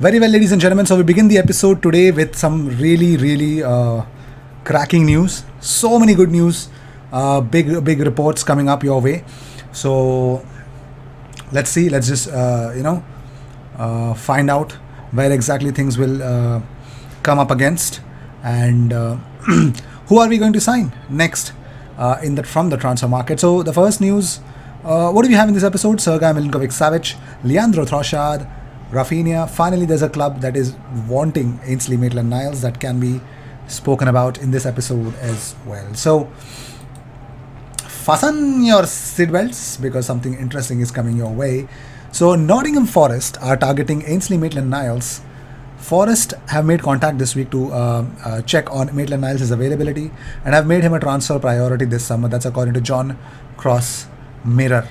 Very well, ladies and gentlemen. So we begin the episode today with some really cracking news. So many good news, big reports coming up your way. So let's see. Let's just find out where exactly things will come up against, and who are we going to sign next in the from the transfer market. So the first news. What do we have in this episode? Sergei Milinkovic-Savic, Leandro Trossard, Raphinha. Finally, there's a club that is wanting Ainsley Maitland-Niles that can be spoken about in this episode as well. So, fasten your seatbelts because something interesting is coming your way. So, Nottingham Forest are targeting Ainsley Maitland-Niles. Forest have made contact this week to check on Maitland-Niles' availability and have made him a transfer priority this summer. That's according to John Cross Mirror.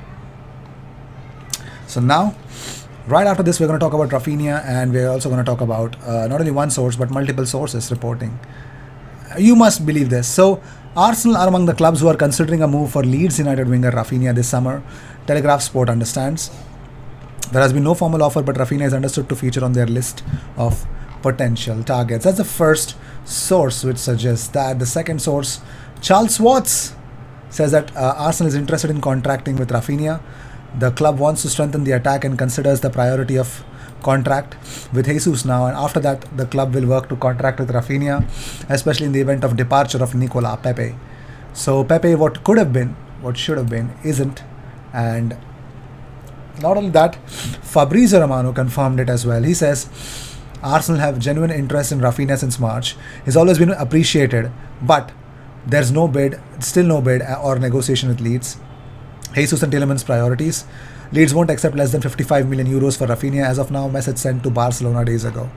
So now, right after this, we're going to talk about Raphinha, and we're also going to talk about not only one source but multiple sources reporting. You must believe this. So, Arsenal are among the clubs who are considering a move for Leeds United winger Raphinha this summer. Telegraph Sport understands. There has been no formal offer, but Raphinha is understood to feature on their list of potential targets. That's the first source which suggests that. The second source, Charles Watts, says that Arsenal is interested in contracting with Raphinha. The club wants to strengthen the attack and considers the priority of contract with Jesus now, and after that the club will work to contract with Raphinha, especially in the event of departure of Nicola Pepe. So Pepe, what could have been, what should have been, isn't. And not only that, Fabrizio Romano confirmed it as well. He says Arsenal have genuine interest in Raphinha since March. He's always been appreciated, but there's no bid, still no bid or negotiation with Leeds. Jesus and Tielemans priorities. Leeds won't accept less than 55 million euros for Raphinha as of now, message sent to Barcelona days ago.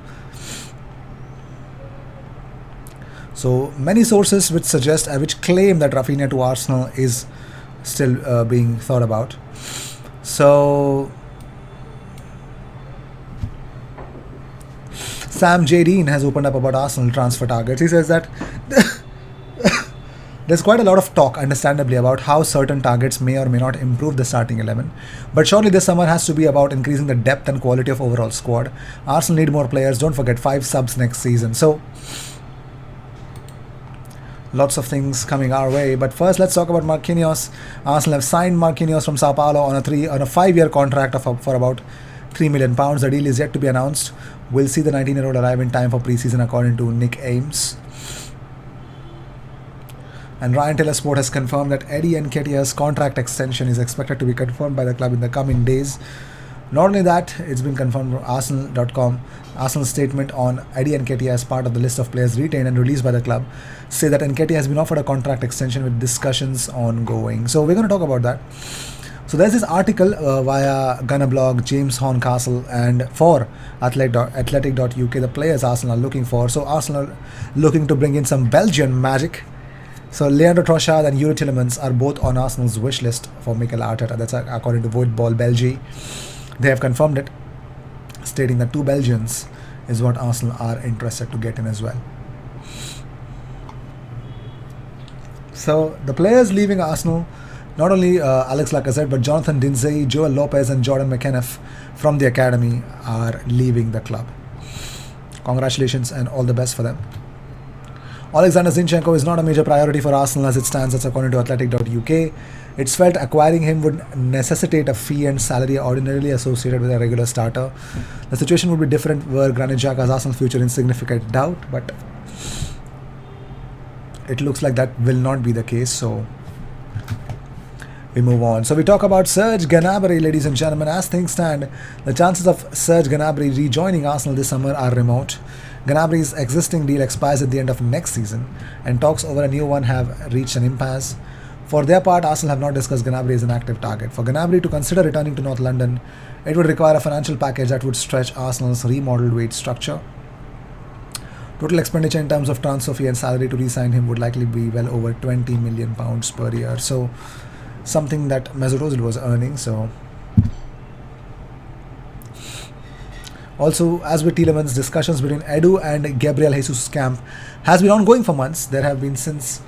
So many sources which suggest, which claim that Raphinha to Arsenal is still being thought about. So Sam J. Dean has opened up about Arsenal transfer targets. He says that there's quite a lot of talk, understandably, about how certain targets may or may not improve the starting 11. But surely this summer has to be about increasing the depth and quality of overall squad. Arsenal need more players. Don't forget, 5 subs next season. So, lots of things coming our way. But first, let's talk about Marquinhos. Arsenal have signed Marquinhos from Sao Paulo on a 5-year contract for about £3 million. The deal is yet to be announced. We'll see the 19-year-old arrive in time for pre-season, according to Nick Ames. And Ryan Taylor Sport has confirmed that Eddie Nketiah's contract extension is expected to be confirmed by the club in the coming days. Not only that, it's been confirmed from Arsenal.com. Arsenal's statement on Eddie Nketiah as part of the list of players retained and released by the club say that Nketiah has been offered a contract extension with discussions ongoing. So we're going to talk about that. So there's this article via Gunner Blog, James Horncastle, and for Athletic.uk, the players Arsenal are looking for. So Arsenal are looking to bring in some Belgian magic. So Leandro Trossard and Yuri Tielemans are both on Arsenal's wish list for Mikel Arteta. That's according to Voetbal België. They have confirmed it, stating that 2 Belgians is what Arsenal are interested to get in as well. So the players leaving Arsenal, not only Alex Lacazette, but Jonathan Dinzey, Joel Lopez and Jordan McKenniff from the academy are leaving the club. Congratulations and all the best for them. Alexander Zinchenko is not a major priority for Arsenal as it stands. That's according to Athletic.uk. It's felt acquiring him would necessitate a fee and salary ordinarily associated with a regular starter. The situation would be different were Granit Xhaka's Arsenal future in significant doubt, but it looks like that will not be the case, so we move on. So we talk about Serge Gnabry, ladies and gentlemen. As things stand, the chances of Serge Gnabry rejoining Arsenal this summer are remote. Gnabry's existing deal expires at the end of next season, and talks over a new one have reached an impasse. For their part, Arsenal have not discussed Gnabry as an active target. For Gnabry to consider returning to North London, it would require a financial package that would stretch Arsenal's remodeled wage structure. Total expenditure in terms of transfer fee and salary to re-sign him would likely be well over £20 million per year. So, something that Mesut Ozil was earning. So, also, as with Tielemans, discussions between Edu and Gabriel Jesus' camp has been ongoing for months. There have been since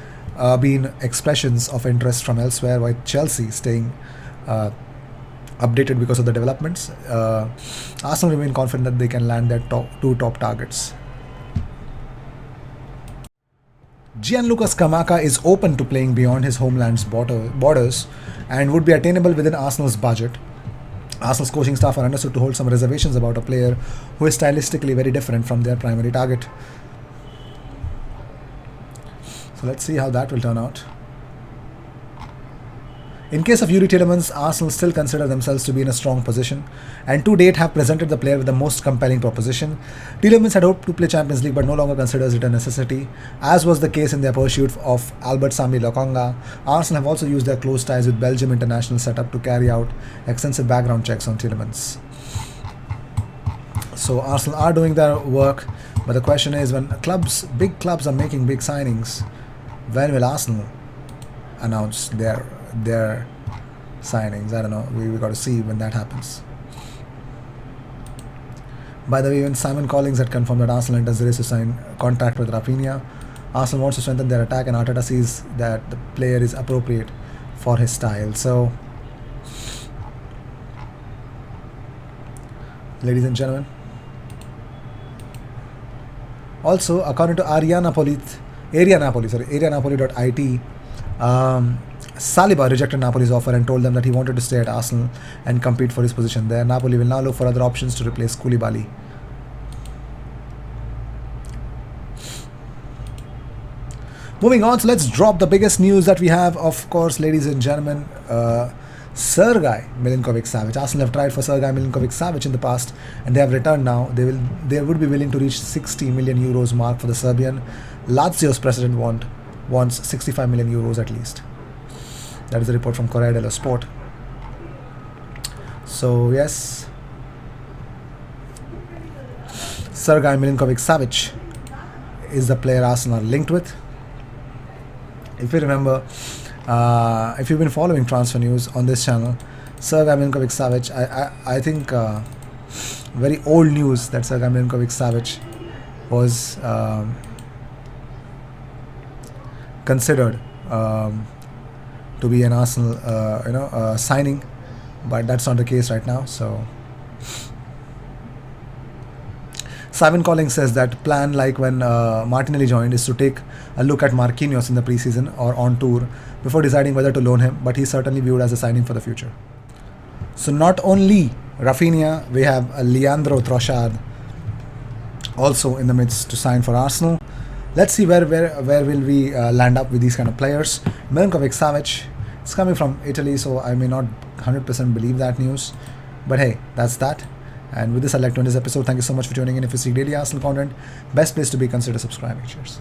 been expressions of interest from elsewhere, with Chelsea staying updated because of the developments. Arsenal remain confident that they can land their two top targets. Gianluca Scamacca is open to playing beyond his homeland's borders and would be attainable within Arsenal's budget. Arsenal's coaching staff are understood to hold some reservations about a player who is stylistically very different from their primary target. So let's see how that will turn out. In case of Yuri Tielemans, Arsenal still consider themselves to be in a strong position and to date have presented the player with the most compelling proposition. Tielemans had hoped to play Champions League but no longer considers it a necessity, as was the case in their pursuit of Albert Sambi Lokonga. Arsenal have also used their close ties with Belgium international setup to carry out extensive background checks on Tielemans. So Arsenal are doing their work, but the question is, when big clubs are making big signings, when will Arsenal announce their signings? I don't know. We got to see when that happens. By the way, even Simon Collins had confirmed that Arsenal enters the race to sign contract with Raphinha. Arsenal wants to strengthen their attack, and Arteta sees that the player is appropriate for his style. So, ladies and gentlemen, also according to arianapoli.it, Saliba rejected Napoli's offer and told them that he wanted to stay at Arsenal and compete for his position there. Napoli will now look for other options to replace Koulibaly. Moving on, so let's drop the biggest news that we have, of course, ladies and gentlemen. Sergei Milinkovic-Savic. Arsenal have tried for Sergei Milinkovic-Savic in the past, and they have returned now. They would be willing to reach 60 million euros mark for the Serbian. Lazio's president wants 65 million euros at least. That is a report from Corriere dello Sport. So yes, Sergei Milinkovic-Savic is the player Arsenal are linked with. If you remember, if you've been following transfer news on this channel, Sergei Milinkovic-Savic, I think very old news that Sergei Milinkovic-Savic was considered to be an Arsenal signing, but that's not the case right now. So Simon Collins says that plan, like when Martinelli joined, is to take a look at Marquinhos in the preseason or on tour before deciding whether to loan him, but he's certainly viewed as a signing for the future. So not only Raphinha, we have Leandro Trossard also in the midst to sign for Arsenal. Let's see where will we land up with these kind of players. Milinkovic-Savic is coming from Italy, so I may not 100% believe that news. But hey, that's that. And with this, I'd like to end this episode. Thank you so much for tuning in. If you seek daily Arsenal content, best place to be, consider subscribing. Cheers.